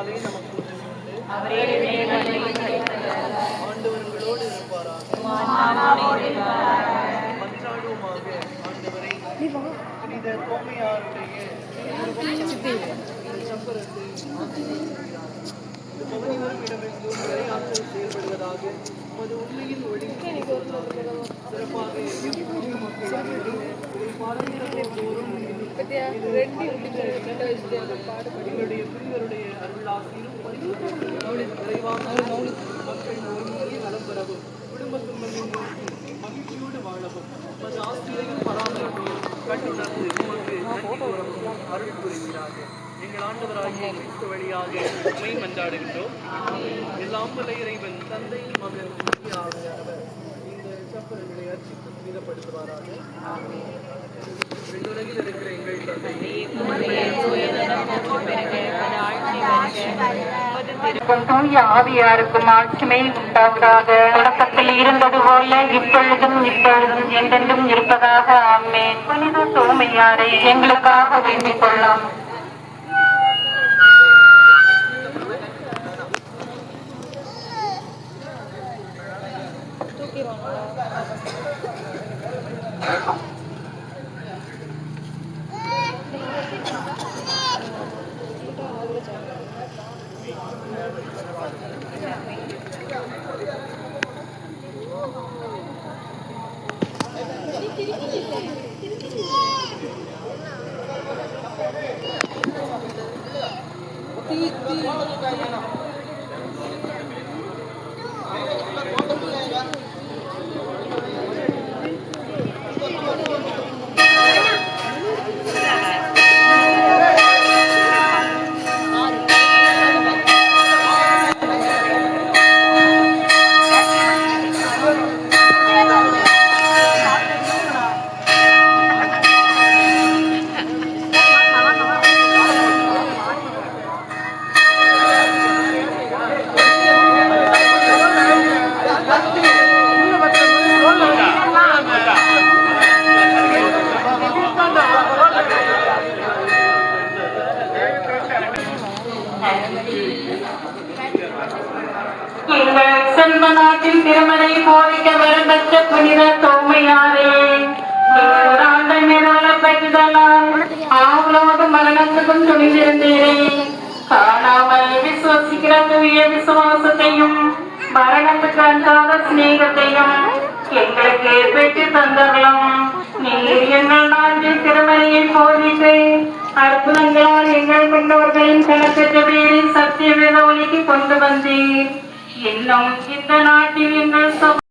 கிருபையினாலே நமக்கு உதவி உண்டு. ஆண்டவர்களோடு இருப்பாராக. மன்றாடுவோமாக. ஆண்டவரை புனித தோமையாருடைய சம்பரத்தை பவனிவரும் இடமெங்கும் விளையாட்டல் செயல்படுவதாக உமது உண்மையின் ஒளி சிறப்பாக எங்களுடைய பிரிவருடைய அருளாசியும் விரைவாக மக்கள் நலம் பெறவும் குடும்ப துன்பங்கள் நோக்கி மகிழ்ச்சியோடு வாழவும் உமது ஆசிரியையும் பராமரிப்பையும் கண்டுணர்ந்து உமக்கு அருள் புரிகிறாக. எங்கள் ஆண்டவராகிய கிறிஸ்து வழியாக உம்மை மன்றாடுகின்றோம். எல்லாம் வல்ல இறைவன் தந்தை மகன் ஆவியானவர் இந்த சப்பரங்களை அர்ச்சித்து புனிதப்படுத்துவாராக. விண்ணுலகில் இருக்கிற எங்கள் தந்தை தூய ஆவியாருக்கும் ஆட்சிமை உண்டாவதாக. தொடக்கத்தில் இருந்தது போல இப்பொழுதும் என்றென்றும் இருப்பதாக. ஆமென். புனித தூய்மையாரை எங்களுக்காக வேண்டிக் கொள்ளும். எங்கள் செல்வ நாட்டில் திருமணை போதிக்க வரம்பற்ற புனித தோமையாரே, ஆவலோடு மரணத்துக்கும் துணிந்திருந்தீரே. காணாமல் விசுவசிக்கிற தூய விசுவாசத்தையும் மரணத்துக்கு அஞ்சாத சிநேகத்தையும் எங்களுக்கு பெற்று தந்தரலாம். நீர் எங்கள் நாட்டில் திருமலையை போதித்து அற்புதங்களால் எங்கள் முன்னோர்களின் கணக்கற்ற பேரில் சத்திய வேத ஒலிக்கு கொண்டு வந்தீர். இன்னும் இந்த நாட்டில் எங்கள்